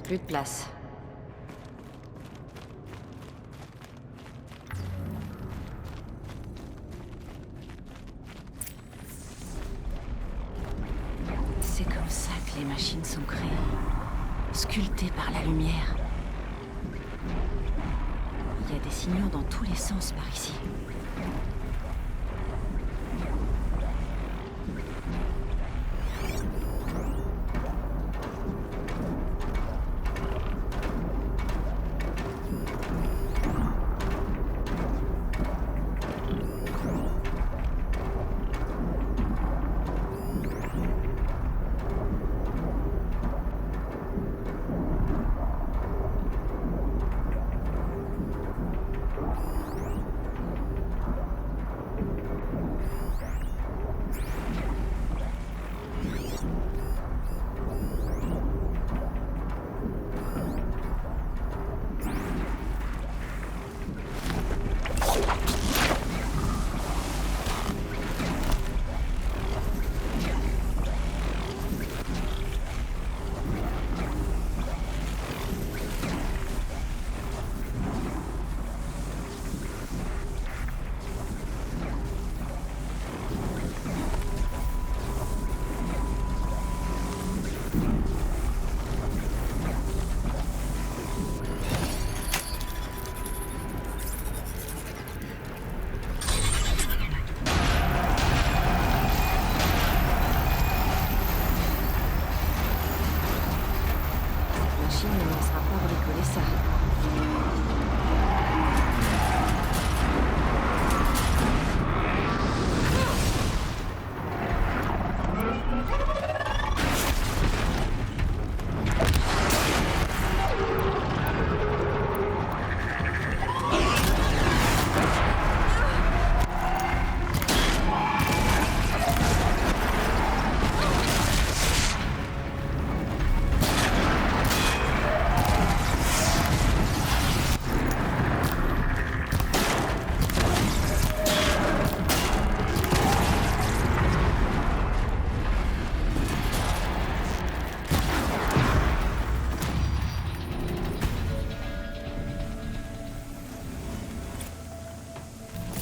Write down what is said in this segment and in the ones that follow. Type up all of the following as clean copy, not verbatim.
Plus de place. C'est comme ça que les machines sont créées. Sculptées par la lumière. Il y a des signaux dans tous les sens par ici.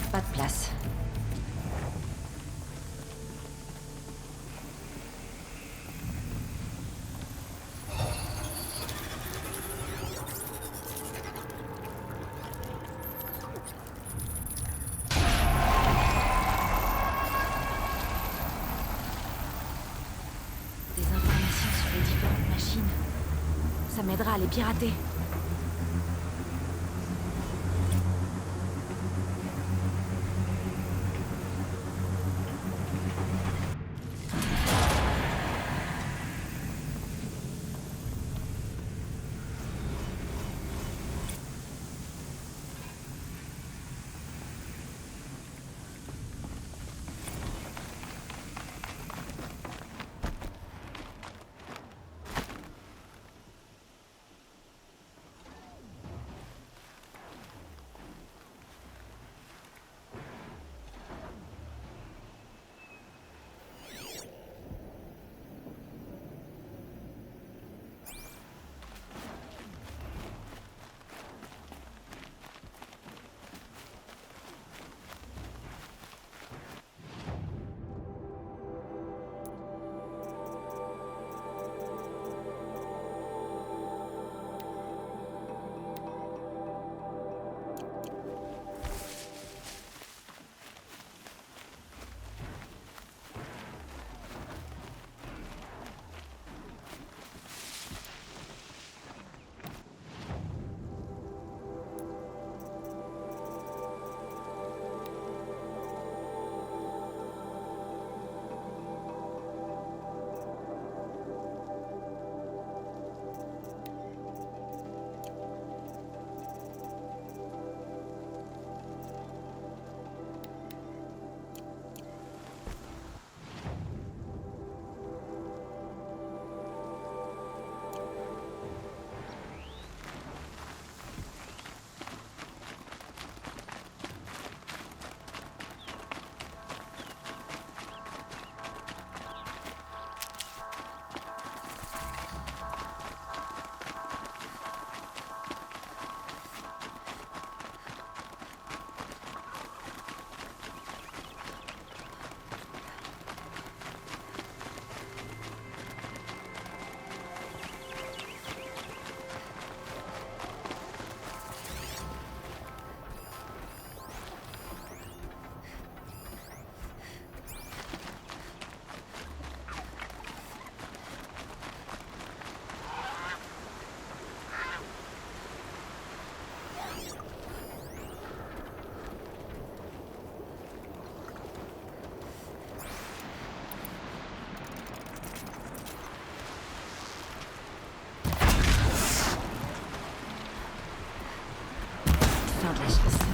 Pas de place. Des informations sur les différentes machines. Ça m'aidera à les pirater.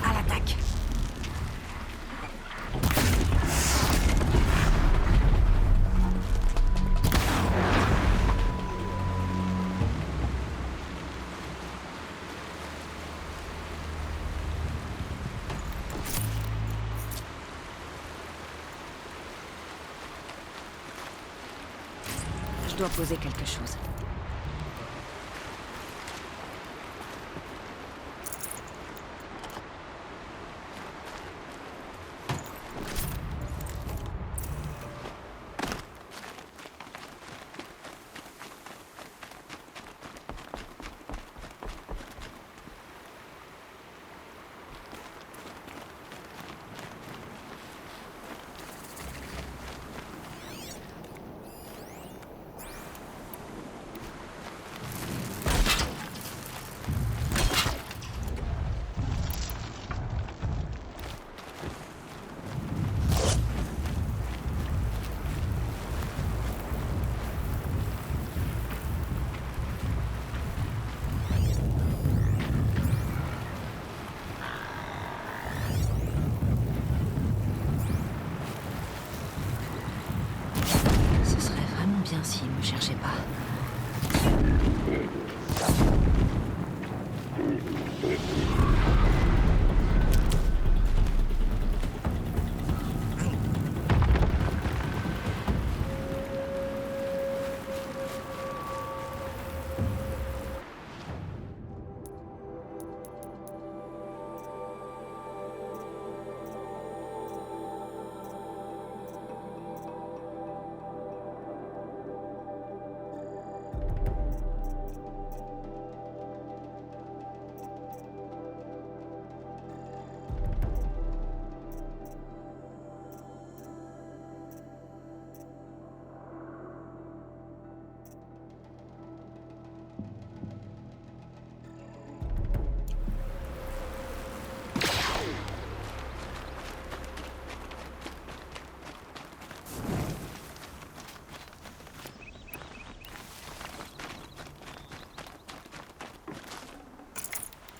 À l'attaque. Je dois poser quelque chose. Ce serait vraiment bien s'il me cherchait pas.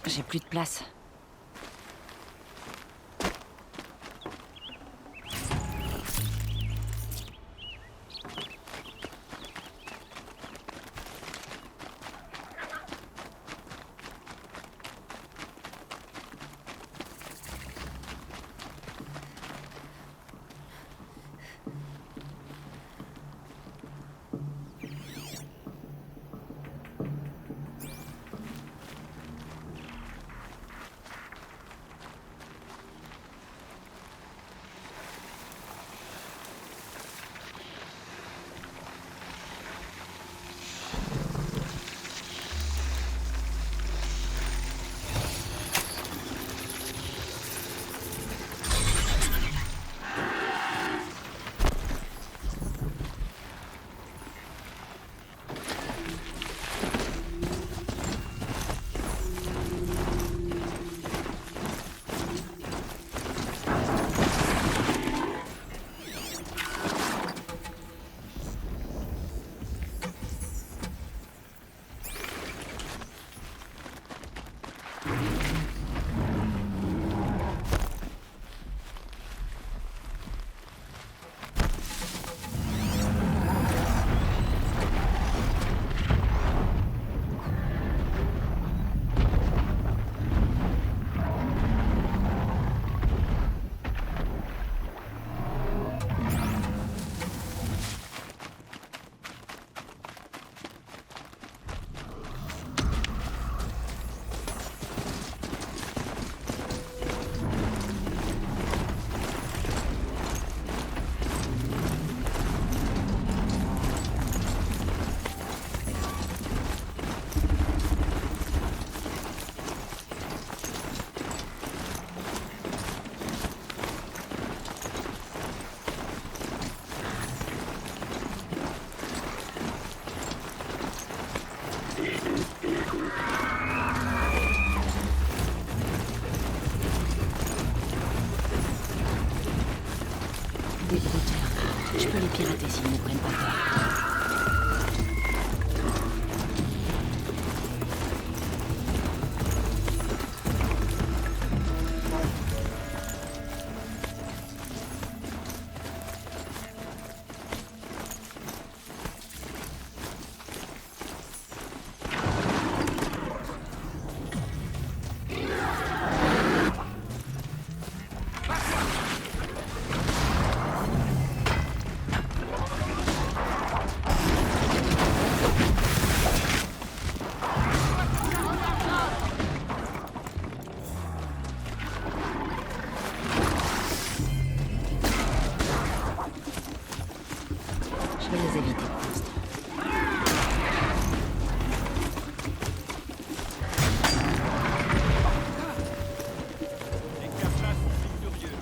J'ai plus de place. Je peux les pirater s'ils ne prennent pas peur. les éviter pour l'instant. Les Kaplas sont victorieux.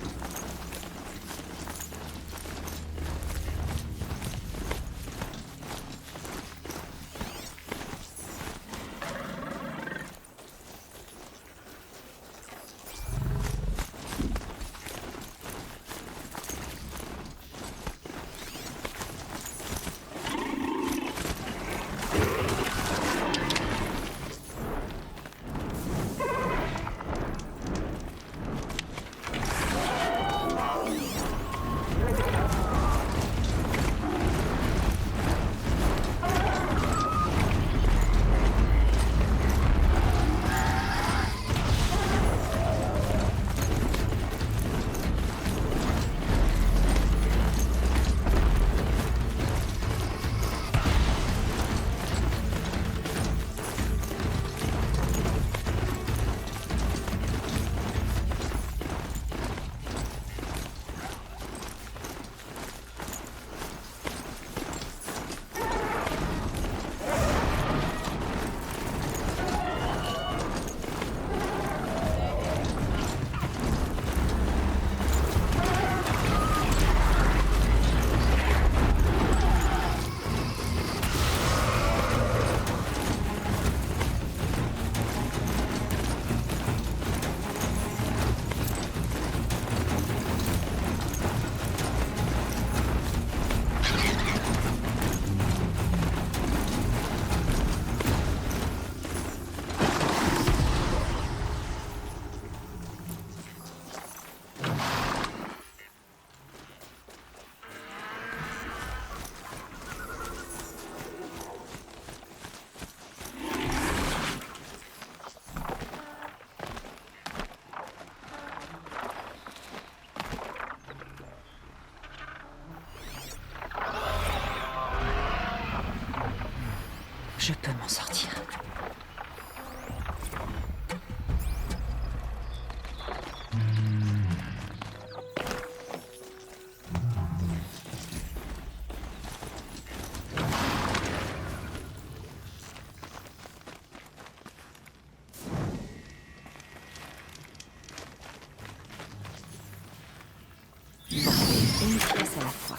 Je peux m'en sortir. Une pièce à la fois.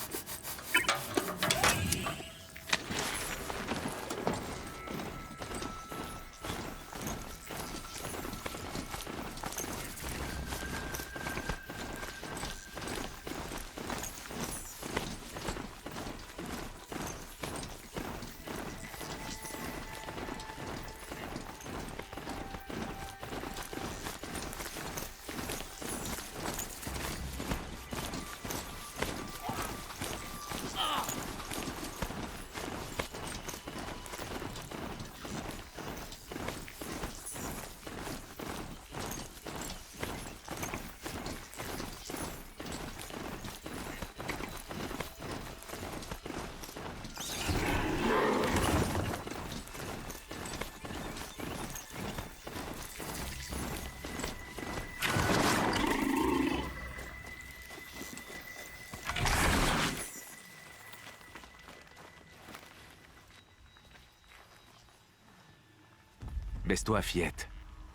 Baisse-toi, fillette.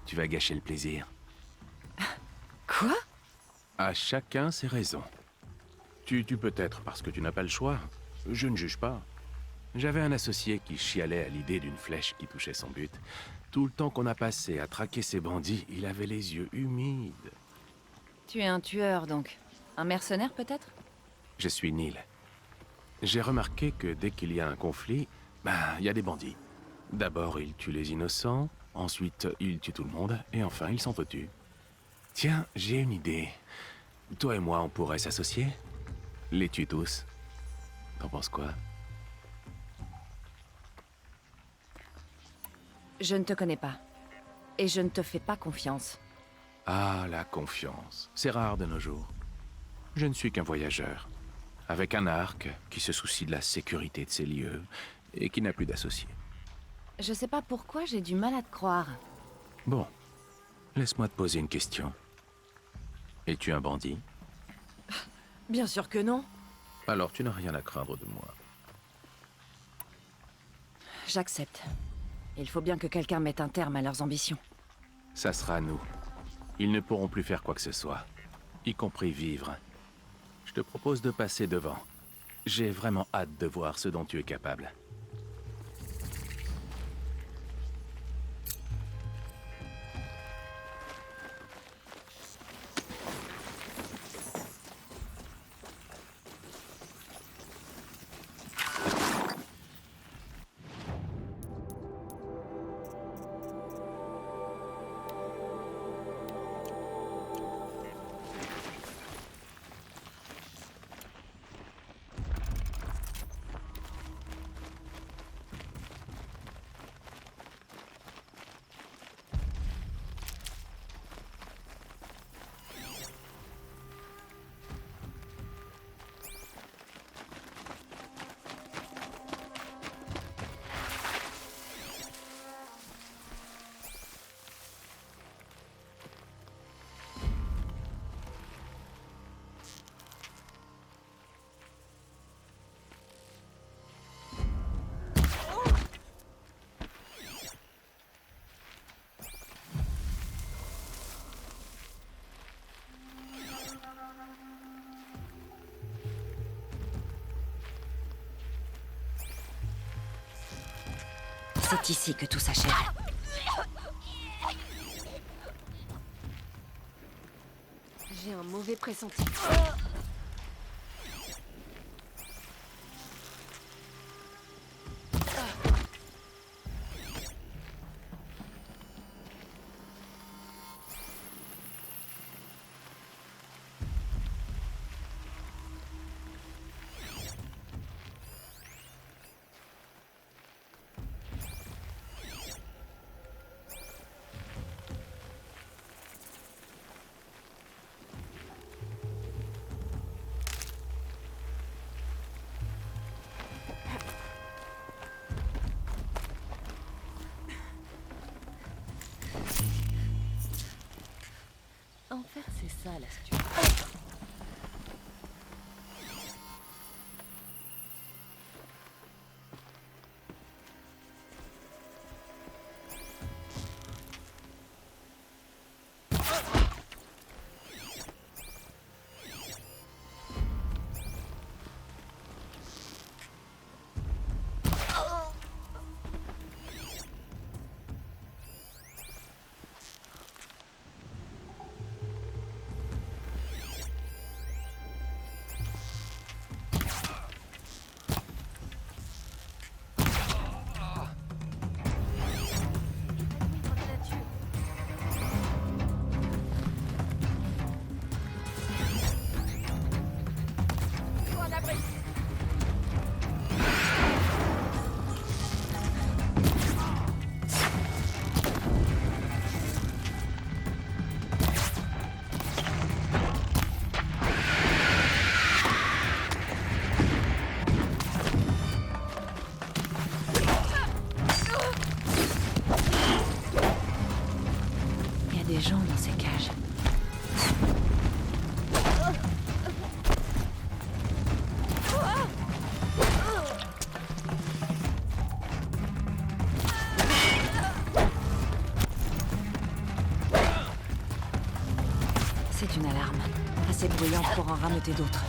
Tu vas gâcher le plaisir. Quoi? À chacun ses raisons. Tu peut-être parce que tu n'as pas le choix. Je ne juge pas. J'avais un associé qui chialait à l'idée d'une flèche qui touchait son but. Tout le temps qu'on a passé à traquer ces bandits, il avait les yeux humides. Tu es un tueur, donc. Un mercenaire, peut-être? Je suis Neil. J'ai remarqué que dès qu'il y a un conflit, il y a des bandits. D'abord, ils tuent les innocents, ensuite, ils tuent tout le monde, et enfin, ils s'entretuent. Tiens, j'ai une idée. Toi et moi, on pourrait s'associer? Les tuer tous. T'en penses quoi? Je ne te connais pas. Et je ne te fais pas confiance. Ah, la confiance. C'est rare de nos jours. Je ne suis qu'un voyageur, avec un arc qui se soucie de la sécurité de ses lieux et qui n'a plus d'associés. Je sais pas pourquoi j'ai du mal à te croire. Bon, laisse-moi te poser une question. Es-tu un bandit? Bien sûr que non. Alors tu n'as rien à craindre de moi. J'accepte. Il faut bien que quelqu'un mette un terme à leurs ambitions. Ça sera nous. Ils ne pourront plus faire quoi que ce soit, y compris vivre. Je te propose de passer devant. J'ai vraiment hâte de voir ce dont tu es capable. C'est ici que tout s'achève. J'ai un mauvais pressentiment. En fait, c'est ça l'astuce. Des gens dans ces cages. C'est une alarme, assez bruyante pour en rameuter d'autres.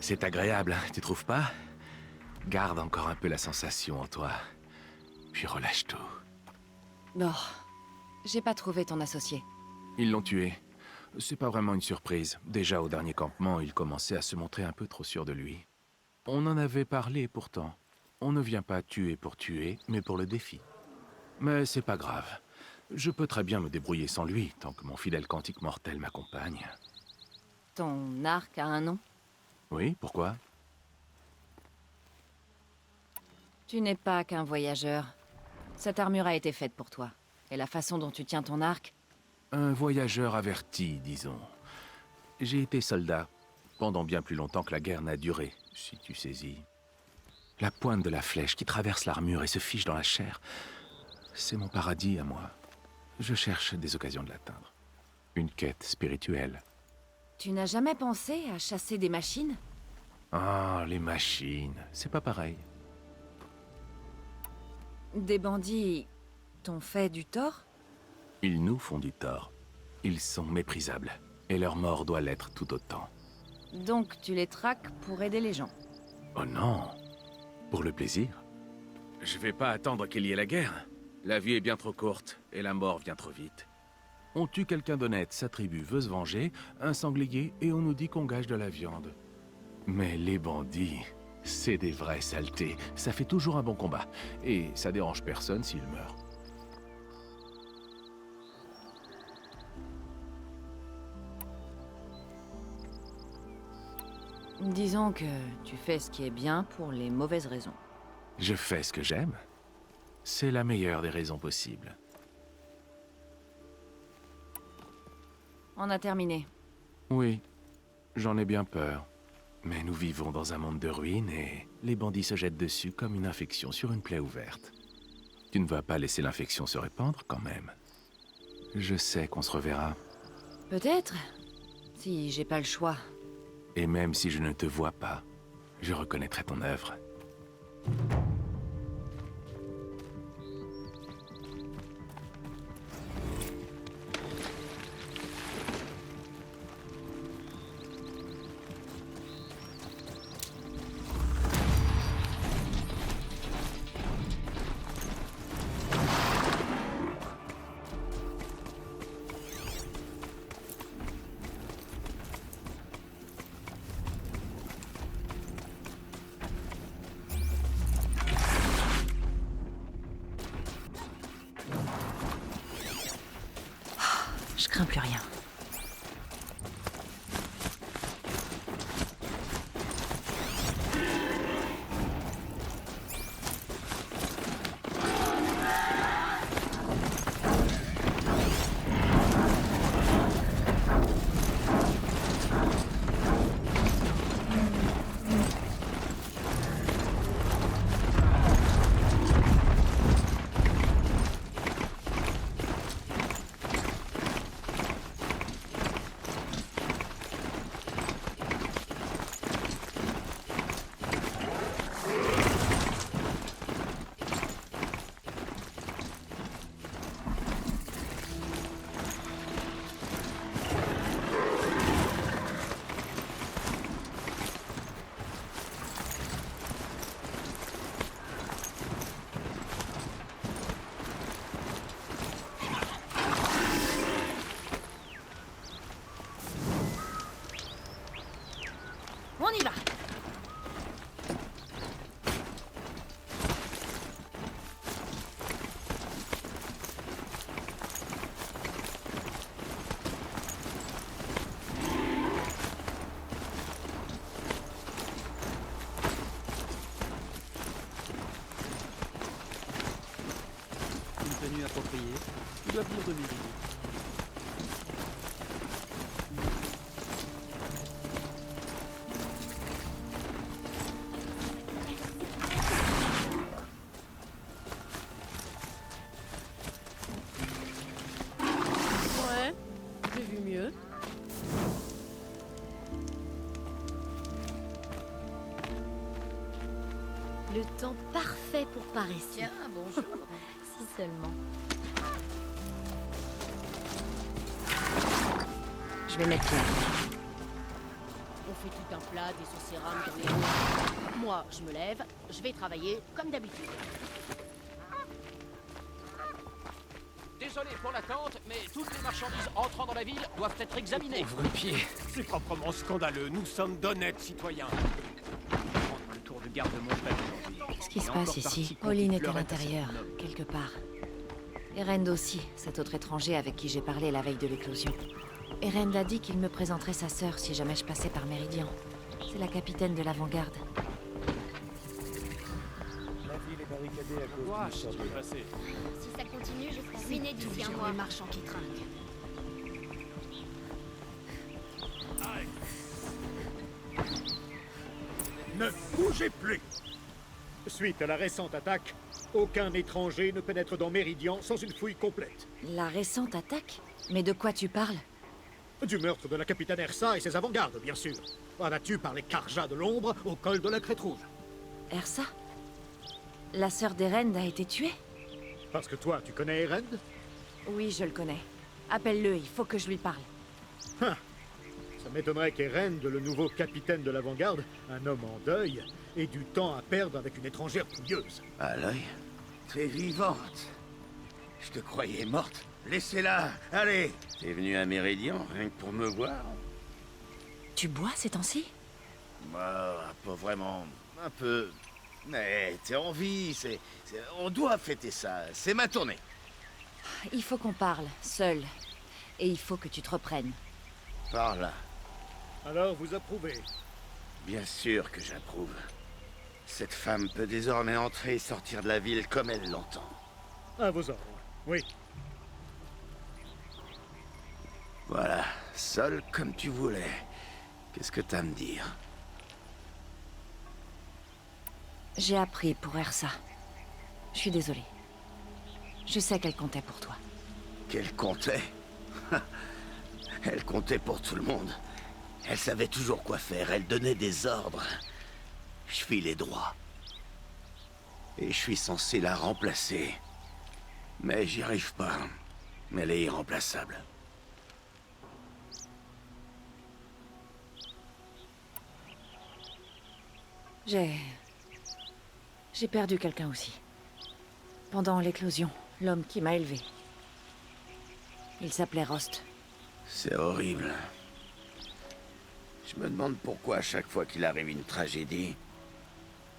C'est agréable, tu trouves pas? Garde encore un peu la sensation en toi. Puis relâche tout. Non, j'ai pas trouvé ton associé. Ils l'ont tué. C'est pas vraiment une surprise. Déjà au dernier campement, il commençait à se montrer un peu trop sûr de lui. On en avait parlé pourtant. On ne vient pas tuer pour tuer, mais pour le défi. Mais c'est pas grave. Je peux très bien me débrouiller sans lui, tant que mon fidèle cantique mortel m'accompagne. Ton arc a un nom? Oui, pourquoi? Tu n'es pas qu'un voyageur. Cette armure a été faite pour toi. Et la façon dont tu tiens ton arc... Un voyageur averti, disons. J'ai été soldat, pendant bien plus longtemps que la guerre n'a duré, si tu saisis. La pointe de la flèche qui traverse l'armure et se fiche dans la chair, c'est mon paradis à moi. Je cherche des occasions de l'atteindre. Une quête spirituelle. Tu n'as jamais pensé à chasser des machines? Ah, les machines, c'est pas pareil. Des bandits t'ont fait du tort? Ils nous font du tort. Ils sont méprisables, et leur mort doit l'être tout autant. Donc tu les traques pour aider les gens? Oh non! Pour le plaisir? Je vais pas attendre qu'il y ait la guerre. La vie est bien trop courte, et la mort vient trop vite. On tue quelqu'un d'honnête, sa tribu veut se venger, un sanglier, et on nous dit qu'on gage de la viande. Mais les bandits, c'est des vrais saletés. Ça fait toujours un bon combat, et ça dérange personne s'ils meurent. Disons que tu fais ce qui est bien pour les mauvaises raisons. Je fais ce que j'aime. C'est la meilleure des raisons possibles. On a terminé. Oui, j'en ai bien peur. Mais nous vivons dans un monde de ruines et les bandits se jettent dessus comme une infection sur une plaie ouverte. Tu ne vas pas laisser l'infection se répandre quand même. Je sais qu'on se reverra. Peut-être. Si j'ai pas le choix. Et même si je ne te vois pas, je reconnaîtrai ton œuvre. Je crains plus rien. On y va! Une tenue appropriée, ils doivent dire de mériter. Ouais, j'ai vu mieux. Le temps parfait pour paraître. Tiens, bonjour. Si seulement. Je vais mettre pied. On fait tout un plat, des sauces cérames dans les roues. Moi, je me lève, je vais travailler comme d'habitude. Désolé pour l'attente, mais toutes les marchandises entrant dans la ville doivent être examinées. Ouvre pied. C'est proprement scandaleux. Nous sommes d'honnêtes citoyens. Prendre le tour de garde-monde aujourd'hui. Qu'est-ce qui se Et passe encore ici? parti Pauline est à pleurait à sa l'intérieur, noble. quelque part. Erend aussi, cet autre étranger avec qui j'ai parlé la veille de l'éclosion. Erend a dit qu'il me présenterait sa sœur si jamais je passais par Méridian. C'est la capitaine de l'avant-garde. La ville est barricadée à cause Quoi, du je sort de suis la... passé. Si ça continue, je serai ruinée d'ici un Toujours mois. les marchands qui trinquent. Ne bougez plus! Suite à la récente attaque, aucun étranger ne pénètre dans Méridian sans une fouille complète. La récente attaque? Mais de quoi tu parles? Du meurtre de la capitaine Ersa et ses avant-gardes, bien sûr. Abattus par les Karjas de l'ombre au col de la Crête Rouge. Ersa? La sœur d'Erend a été tuée? Parce que toi, tu connais Erend? Oui, je le connais. Appelle-le, il faut que je lui parle. Ça m'étonnerait qu'Erend, le nouveau capitaine de l'avant-garde, un homme en deuil, ait du temps à perdre avec une étrangère pouilleuse. Aloy, t'es vivante. Je te croyais morte. Laissez-la, allez. T'es venu à Méridian, rien que pour me voir? Tu bois ces temps-ci? Bah, pas vraiment. Un peu. Mais t'es en vie, on doit fêter ça. C'est ma tournée. Il faut qu'on parle, seul. Et il faut que tu te reprennes. Par là. Alors, vous approuvez? Bien sûr que j'approuve. Cette femme peut désormais entrer et sortir de la ville comme elle l'entend. À vos ordres, oui. Voilà, seul comme tu voulais. Qu'est-ce que t'as à me dire? J'ai appris pour Ersa. Je suis désolée. Je sais qu'elle comptait pour toi. Qu'elle comptait? Elle comptait pour tout le monde. Elle savait toujours quoi faire, elle donnait des ordres. Je filais droit. Et je suis censé la remplacer. Mais j'y arrive pas. Elle est irremplaçable. J'ai perdu quelqu'un aussi. Pendant l'éclosion, l'homme qui m'a élevé. Il s'appelait Rost. C'est horrible. Je me demande pourquoi à chaque fois qu'il arrive une tragédie,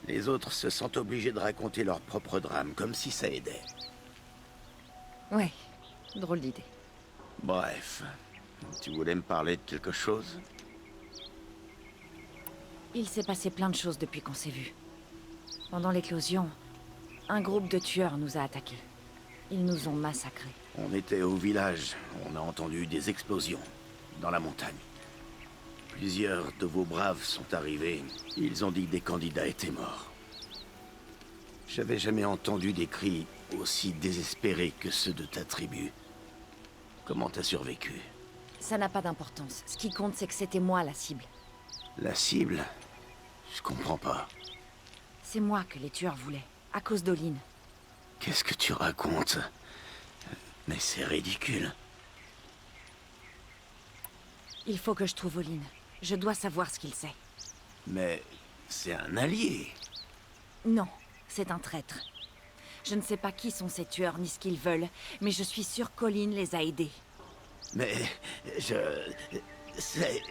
les autres se sentent obligés de raconter leur propre drame, comme si ça aidait. Ouais, drôle d'idée. Bref, tu voulais me parler de quelque chose? Il s'est passé plein de choses depuis qu'on s'est vus. Pendant l'éclosion, un groupe de tueurs nous a attaqués. Ils nous ont massacrés. On était au village, on a entendu des explosions, dans la montagne. Plusieurs de vos braves sont arrivés, ils ont dit que des candidats étaient morts. J'avais jamais entendu des cris aussi désespérés que ceux de ta tribu. Comment t'as survécu? Ça n'a pas d'importance. Ce qui compte, c'est que c'était moi la cible. La cible? Je comprends pas. C'est moi que les tueurs voulaient, à cause d'Olin. Qu'est-ce que tu racontes? Mais c'est ridicule. Il faut que je trouve Olin. Je dois savoir ce qu'il sait. Mais c'est un allié. Non, c'est un traître. Je ne sais pas qui sont ces tueurs ni ce qu'ils veulent, mais je suis sûre qu'Olin les a aidés. Mais c'est...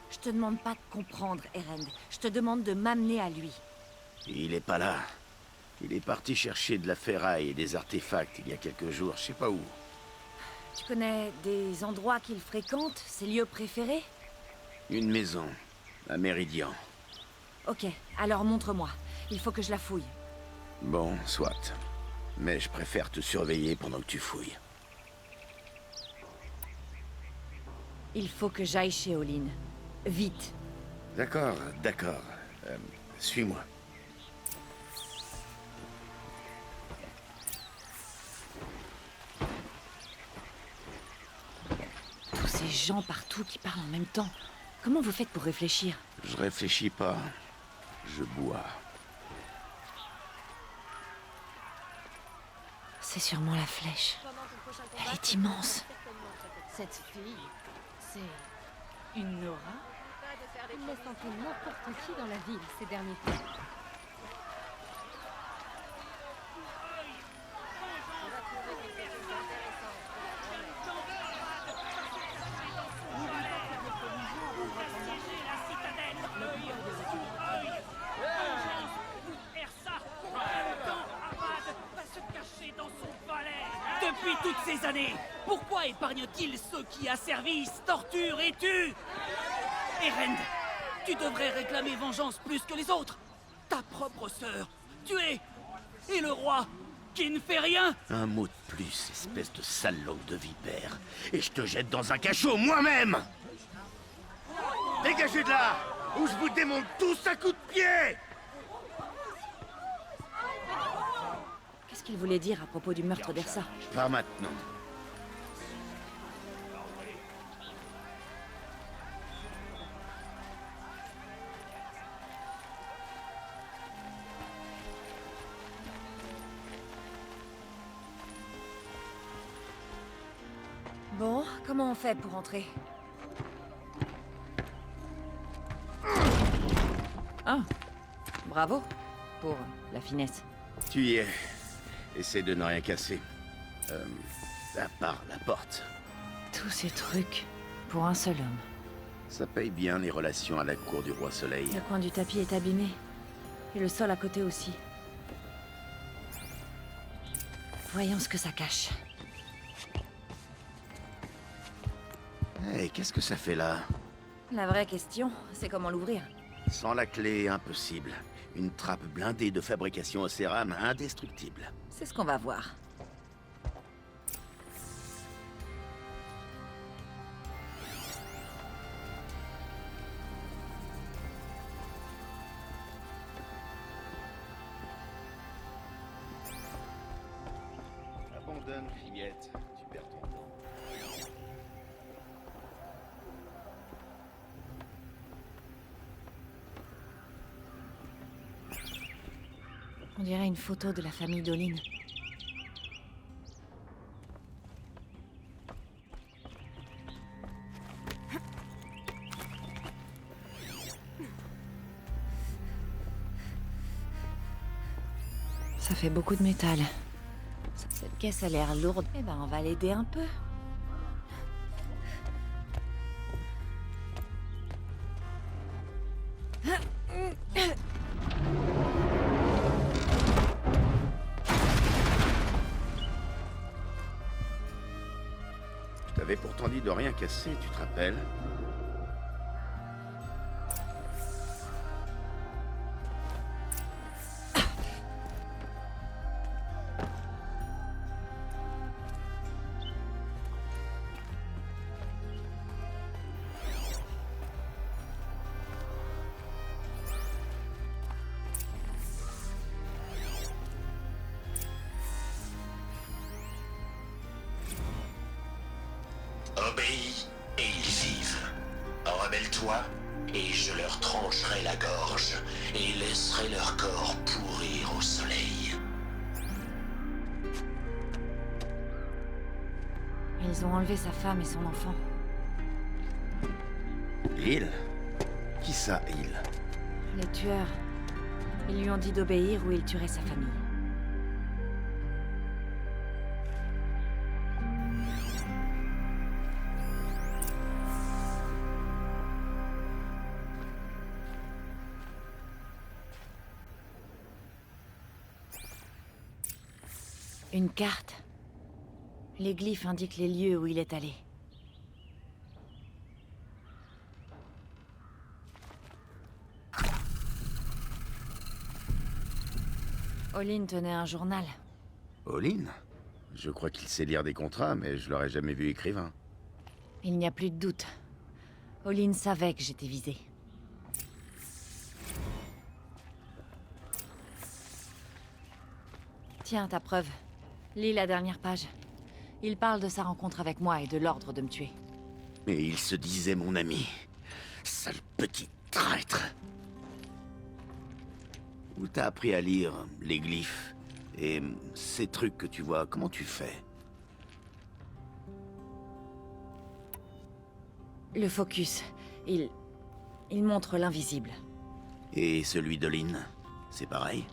Je te demande pas de comprendre, Erend. Je te demande de m'amener à lui. Il est pas là. Il est parti chercher de la ferraille et des artefacts il y a quelques jours, je sais pas où. Tu connais des endroits qu'il fréquente, ses lieux préférés? Une maison, à Méridian. Ok, alors montre-moi. Il faut que je la fouille. Bon, soit. Mais je préfère te surveiller pendant que tu fouilles. Il faut que j'aille chez Olin. Vite. D'accord, d'accord. Suis-moi. Tous ces gens partout qui parlent en même temps. Comment vous faites pour réfléchir? Je réfléchis pas. Je bois. C'est sûrement la flèche. Pendant ton prochain combat, Elle est immense. certainement très Cette fille, c'est une Nora? Pas de faire Il laisse entrer n'importe qui dans la ville ces derniers temps. Depuis toutes ces années, pourquoi épargne-t-il ceux qui asservissent, torturent et tuent? Erend, tu devrais réclamer vengeance plus que les autres. Ta propre sœur, tuée, et le roi, qui ne fait rien. Un mot de plus, espèce de sale langue de vipère, et je te jette dans un cachot moi-même. Dégagez de là, ou je vous démonte tous à coups de pied. Qu'est-ce qu'il voulait dire à propos du meurtre d'Ersa? Pas maintenant. Bon, comment on fait pour entrer? Ah, bravo pour la finesse. Tu y es. Essaie de ne rien casser. À part la porte. Tous ces trucs pour un seul homme. Ça paye bien les relations à la cour du roi Soleil. Le coin du tapis est abîmé. Et le sol à côté aussi. Voyons ce que ça cache. Hé, qu'est-ce que ça fait là? La vraie question, c'est comment l'ouvrir. Sans la clé, impossible. Une trappe blindée de fabrication au cérame, indestructible. C'est ce qu'on va voir. Abandonne, fillette. Tu perds ton temps. On dirait une photo de la famille d'Olin. Ça fait beaucoup de métal. Cette caisse a l'air lourde. Eh ben, on va l'aider un peu. Je t'avais pourtant dit de rien casser, tu te rappelles? Obéis et ils vivent. Rebelle-toi et je leur trancherai la gorge et laisserai leur corps pourrir au soleil. Ils ont enlevé sa femme et son enfant. Il? Qui ça, il? Les tueurs. Ils lui ont dit d'obéir ou il tuerait sa famille. Une carte. Les glyphes indiquent les lieux où il est allé. Olin tenait un journal. Olin? Je crois qu'il sait lire des contrats, mais je l'aurais jamais vu écrivain. Il n'y a plus de doute. Olin savait que j'étais visée. Tiens, ta preuve. Lis la dernière page. Il parle de sa rencontre avec moi et de l'ordre de me tuer. Mais il se disait mon ami. Sale petit traître. Où t'as appris à lire les glyphes? Et ces trucs que tu vois, comment tu fais? Le focus. Il Il montre l'invisible. Et celui de Lynn, c'est pareil?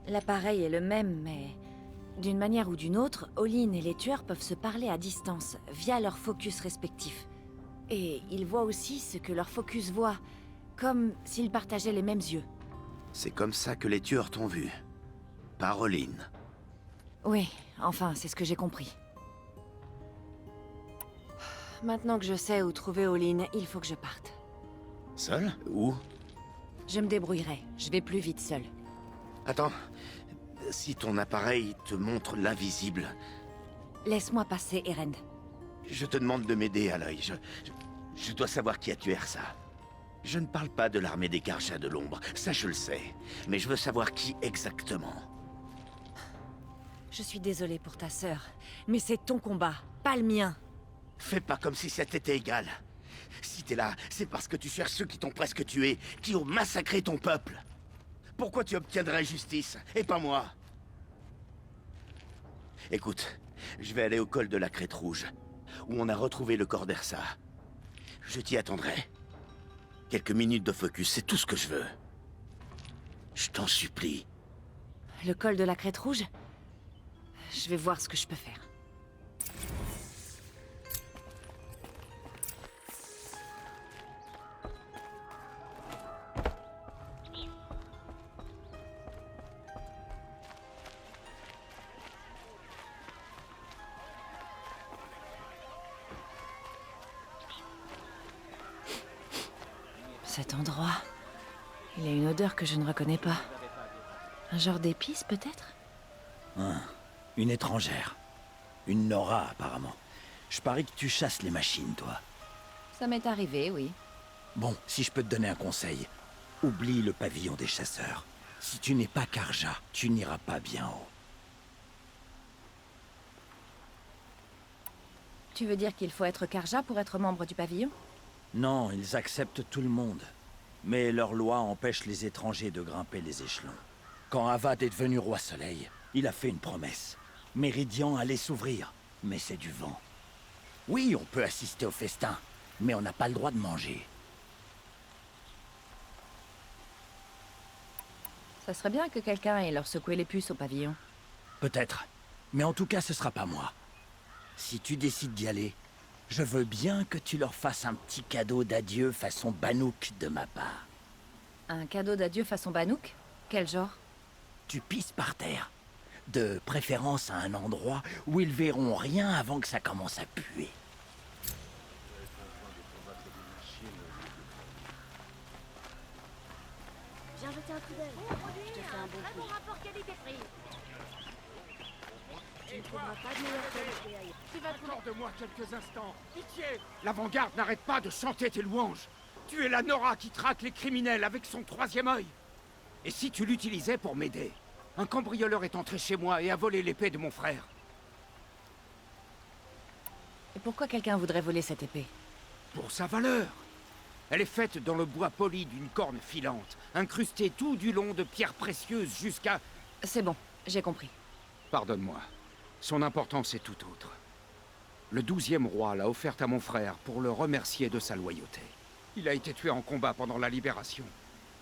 L'appareil est le même, mais... D'une manière ou d'une autre, Olin et les tueurs peuvent se parler à distance, via leurs focus respectifs. Et ils voient aussi ce que leur focus voit, comme s'ils partageaient les mêmes yeux. C'est comme ça que les tueurs t'ont vu. Par Olin. Oui, enfin, c'est ce que j'ai compris. Maintenant que je sais où trouver Olin, il faut que je parte. Seul? Où? Je me débrouillerai, je vais plus vite seul. Attends, si ton appareil te montre l'invisible... Laisse-moi passer, Erend. Je te demande de m'aider, Aloy. Je dois savoir qui a tué Ersa. Je ne parle pas de l'armée des Karja de l'ombre, ça je le sais. Mais je veux savoir qui exactement. Je suis désolée pour ta sœur, mais c'est ton combat, pas le mien. Fais pas comme si c'était égal. Si t'es là, c'est parce que tu cherches ceux qui t'ont presque tué, qui ont massacré ton peuple. Pourquoi tu obtiendrais justice, et pas moi? Écoute, je vais aller au col de la Crête Rouge, où on a retrouvé le corps d'Ersa. Je t'y attendrai. Quelques minutes de focus, c'est tout ce que je veux. Je t'en supplie. Le col de la Crête Rouge? Je vais voir ce que je peux faire. Cet endroit... Il a une odeur que je ne reconnais pas. Un genre d'épice, peut-être? Une étrangère. Une Nora, apparemment. Je parie que tu chasses les machines, toi. Ça m'est arrivé, oui. Bon, si je peux te donner un conseil, oublie le pavillon des chasseurs. Si tu n'es pas Karja, tu n'iras pas bien haut. Tu veux dire qu'il faut être Karja pour être membre du pavillon? Non, ils acceptent tout le monde. Mais leur loi empêche les étrangers de grimper les échelons. Quand Avad est devenu roi soleil, il a fait une promesse. Méridian allait s'ouvrir, mais c'est du vent. Oui, on peut assister au festin, mais on n'a pas le droit de manger. Ça serait bien que quelqu'un ait leur secoué les puces au pavillon. Peut-être, mais en tout cas ce sera pas moi. Si tu décides d'y aller, je veux bien que tu leur fasses un petit cadeau d'adieu façon Banouk de ma part. Un cadeau d'adieu façon Banouk? Quel genre? Tu pisses par terre. De préférence à un endroit où ils verront rien avant que ça commence à puer. Viens jeter un coup d'œil. Je te fais un bon coup. Rapport qualité-prix. Tu ne trouveras pas de meilleure qualité ailleurs. Tu vas te de moi quelques instants. Pitié! L'avant-garde n'arrête pas de chanter tes louanges. Tu es la Nora qui traque les criminels avec son troisième œil. Et si tu l'utilisais pour m'aider? Un cambrioleur est entré chez moi et a volé l'épée de mon frère. Et pourquoi quelqu'un voudrait voler cette épée? Pour sa valeur. Elle est faite dans le bois poli d'une corne filante, incrustée tout du long de pierres précieuses jusqu'à... C'est bon, j'ai compris. Pardonne-moi. Son importance est tout autre. Le 12e roi l'a offerte à mon frère pour le remercier de sa loyauté. Il a été tué en combat pendant la libération.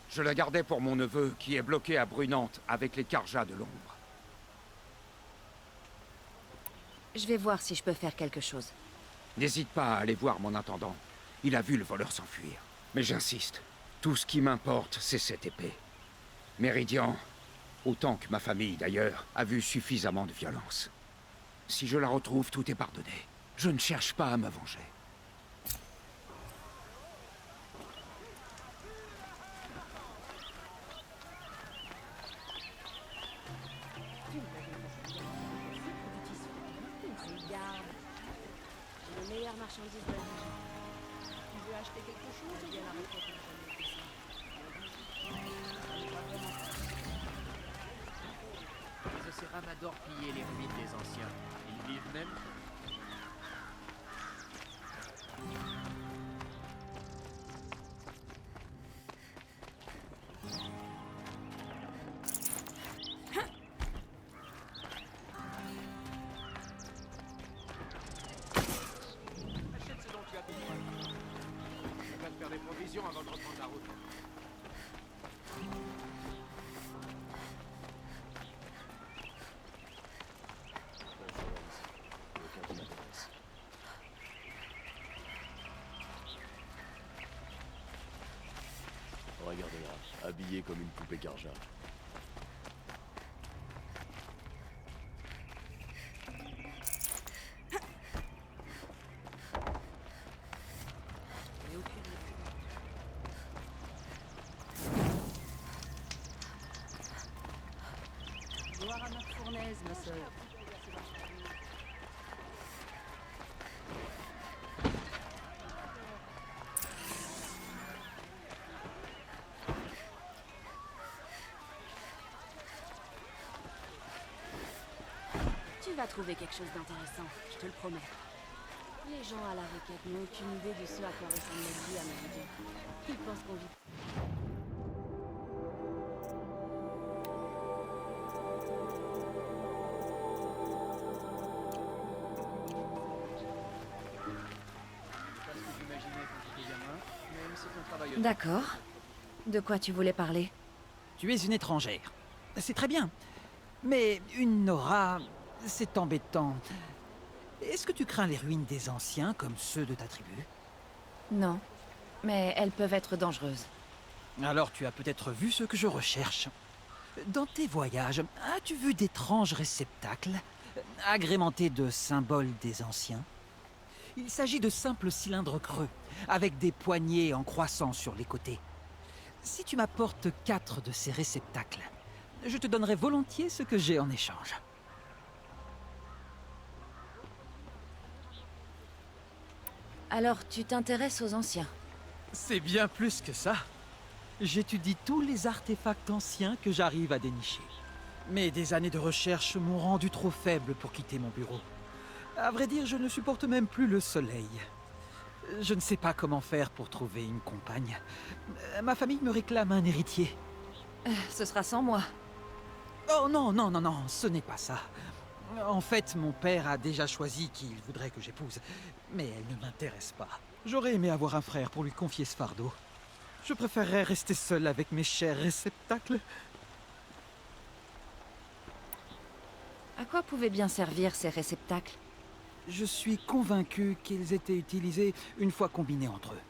Je la gardais pour mon neveu, qui est bloqué à Brunante avec les Karja de l'ombre. Je vais voir si je peux faire quelque chose. N'hésite pas à aller voir mon intendant. Il a vu le voleur s'enfuir. Mais j'insiste, tout ce qui m'importe, c'est cette épée. Méridian, autant que ma famille d'ailleurs, a vu suffisamment de violence. Si je la retrouve, tout est pardonné. Je ne cherche pas à me venger. Regarde. J'ai les meilleures marchandises de la ville. Tu veux acheter quelque chose? Viens la réponse. Ce Ramador piller les ruines des anciens. Ils vivent même. Achète ce dont tu as besoin. On va te faire des provisions avant de reprendre la route. ma garde-là, habillée comme une poupée Karja. Gloire à notre fournaise, ma sœur. Tu vas trouver quelque chose d'intéressant, je te le promets. Les gens à la requête n'ont aucune idée de ce à quoi ressemble notre vie à Meridian. Ils pensent qu'on vit. D'accord. De quoi tu voulais parler? Tu es une étrangère. C'est très bien. Mais une Nora, c'est embêtant. Est-ce que tu crains les ruines des anciens comme ceux de ta tribu? Non. Mais elles peuvent être dangereuses. Alors tu as peut-être vu ce que je recherche. Dans tes voyages, as-tu vu d'étranges réceptacles, agrémentés de symboles des anciens? Il s'agit de simples cylindres creux, avec des poignées en croissant sur les côtés. Si tu m'apportes 4 de ces réceptacles, je te donnerai volontiers ce que j'ai en échange. Alors tu t'intéresses aux anciens? C'est bien plus que ça. J'étudie tous les artefacts anciens que j'arrive à dénicher. Mais des années de recherche m'ont rendu trop faible pour quitter mon bureau. À vrai dire, je ne supporte même plus le soleil. Je ne sais pas comment faire pour trouver une compagne. Ma famille me réclame un héritier. Ce sera sans moi. Oh non, non, non, non, ce n'est pas ça. En fait, mon père a déjà choisi qui il voudrait que j'épouse. Mais elle ne m'intéresse pas. J'aurais aimé avoir un frère pour lui confier ce fardeau. Je préférerais rester seul avec mes chers réceptacles. À quoi pouvaient bien servir ces réceptacles? Je suis convaincu qu'ils étaient utilisés une fois combinés entre eux.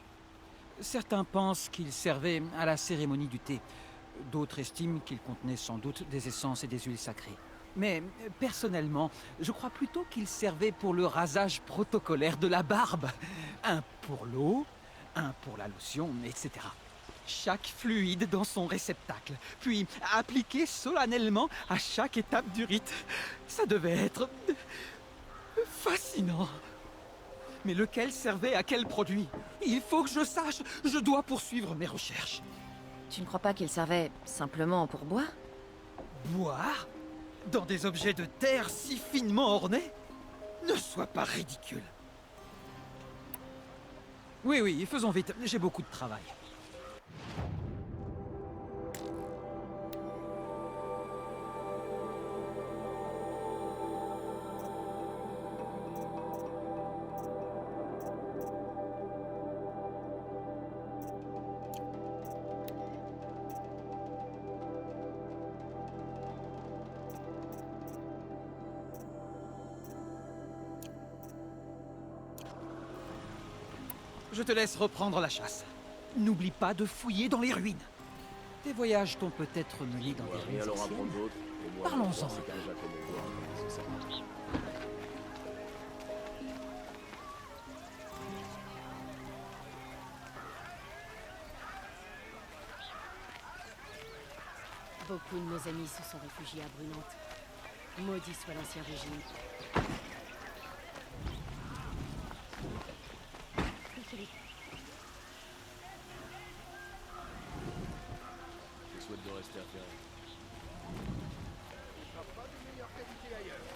Certains pensent qu'ils servaient à la cérémonie du thé. D'autres estiment qu'ils contenaient sans doute des essences et des huiles sacrées. Mais personnellement, je crois plutôt qu'ils servaient pour le rasage protocolaire de la barbe. Un pour l'eau, un pour la lotion, etc. Chaque fluide dans son réceptacle, puis appliqué solennellement à chaque étape du rite. Ça devait être fascinant. Mais lequel servait à quel produit? Il faut que je sache. Je dois poursuivre mes recherches. Tu ne crois pas qu'ils servaient simplement pour boire? Boire? Dans des objets de terre si finement ornés? Ne sois pas ridicule. Oui, oui, faisons vite. J'ai beaucoup de travail. Je te laisse reprendre la chasse. N'oublie pas de fouiller dans les ruines. Tes voyages t'ont peut-être mené dans des ruines anciennes. Parlons-en. Beaucoup de nos amis se sont réfugiés à Brunante. Maudit soit l'ancien régime. Je souhaite de rester à faire. Pas de meilleure qualité ailleurs.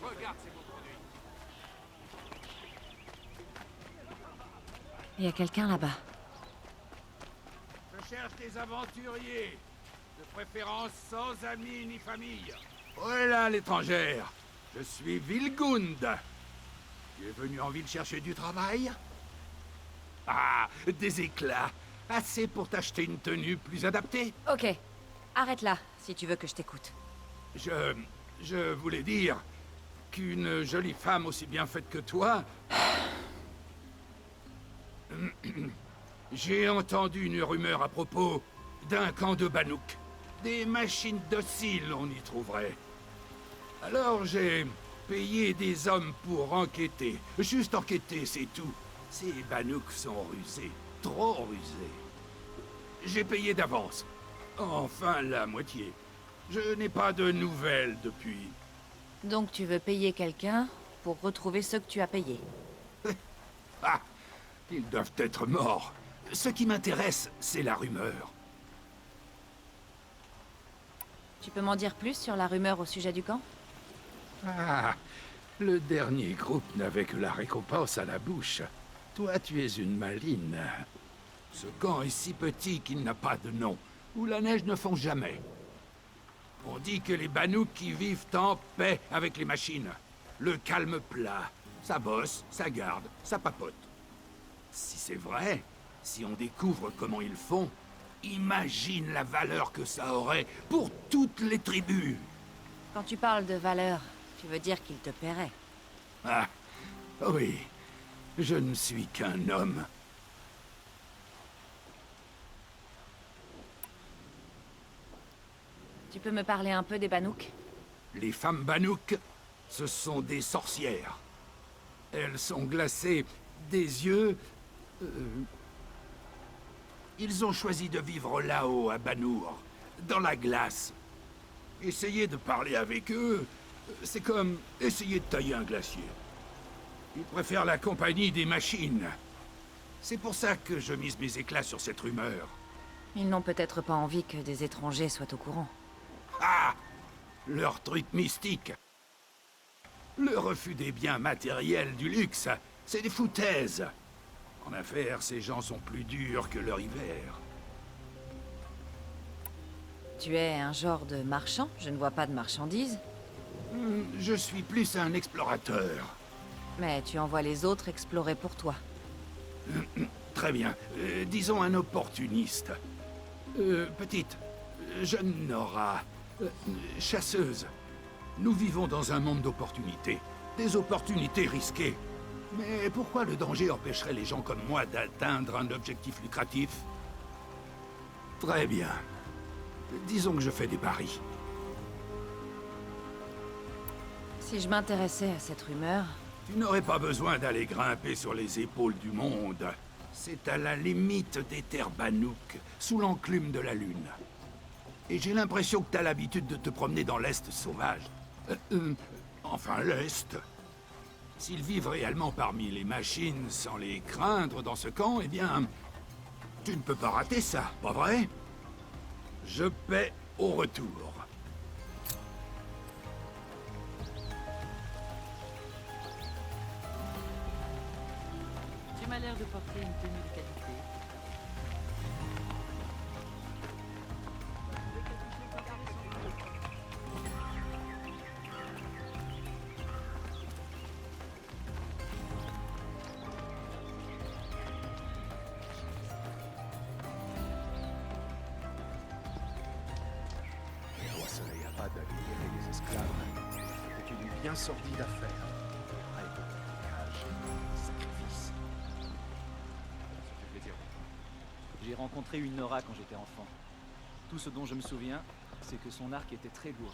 Regarde ces beaux produits. Il y a quelqu'un là-bas. Je cherche des aventuriers, de préférence sans amis ni famille. Voilà l'étrangère. Je suis Vilgund. Tu es venu en ville chercher du travail? Ah, des éclats. Assez pour t'acheter une tenue plus adaptée? Ok. Arrête là, si tu veux que je t'écoute. Je voulais dire qu'une jolie femme aussi bien faite que toi J'ai entendu une rumeur à propos d'un camp de Bannook. Des machines dociles, on y trouverait. Alors j'ai payé des hommes pour enquêter. Juste enquêter, c'est tout. Ces Bannook sont rusés. Trop rusés. J'ai payé d'avance. Enfin, la moitié. Je n'ai pas de nouvelles depuis. Donc tu veux payer quelqu'un pour retrouver ceux que tu as payés. Ah! Ils doivent être morts. Ce qui m'intéresse, c'est la rumeur. Tu peux m'en dire plus sur la rumeur au sujet du camp? Ah! Le dernier groupe n'avait que la récompense à la bouche. Toi, tu es une maline. Ce camp est si petit qu'il n'a pas de nom, où la neige ne fond jamais. On dit que les Bannook qui vivent en paix avec les machines. Le calme plat. Ça bosse, ça garde, ça papote. Si c'est vrai, si on découvre comment ils font, imagine la valeur que ça aurait pour toutes les tribus. Quand tu parles de valeur, tu veux dire qu'ils te paieraient? Ah, oui. Je ne suis qu'un homme. Tu peux me parler un peu des Bannook? Les femmes Bannook, ce sont des sorcières. Elles sont glacées des yeux... Ils ont choisi de vivre là-haut, à Bannour, dans la glace. Essayer de parler avec eux, c'est comme essayer de tailler un glacier. Ils préfèrent la compagnie des machines. C'est pour ça que je mise mes éclats sur cette rumeur. Ils n'ont peut-être pas envie que des étrangers soient au courant. Ah! Leur truc mystique. Le refus des biens matériels du luxe, c'est des foutaises. En affaires, ces gens sont plus durs que leur hiver. Tu es un genre de marchand? Je ne vois pas de marchandises. Je suis plus un explorateur. Mais tu envoies les autres explorer pour toi. Très bien. Disons un opportuniste. Petite, jeune Nora, chasseuse. Nous vivons dans un monde d'opportunités. Des opportunités risquées. Mais pourquoi le danger empêcherait les gens comme moi d'atteindre un objectif lucratif? Très bien. Disons que je fais des paris. Si je m'intéressais à cette rumeur... Tu n'aurais pas besoin d'aller grimper sur les épaules du monde. C'est à la limite des terres Bannook, sous l'enclume de la Lune. Et j'ai l'impression que t'as l'habitude de te promener dans l'Est sauvage. Enfin, l'Est. S'ils vivent réellement parmi les machines sans les craindre dans ce camp, eh bien... Tu ne peux pas rater ça, pas vrai? Je paie au retour. Tu m'as l'air de porter une tenue de qualité. Le roi Soleil a pas à libérer les esclaves. C'est une bien sordide affaire. Sacrifice. Ça fait plaisir. J'ai rencontré une Nora quand j'étais enfant. Tout ce dont je me souviens, c'est que son arc était très lourd.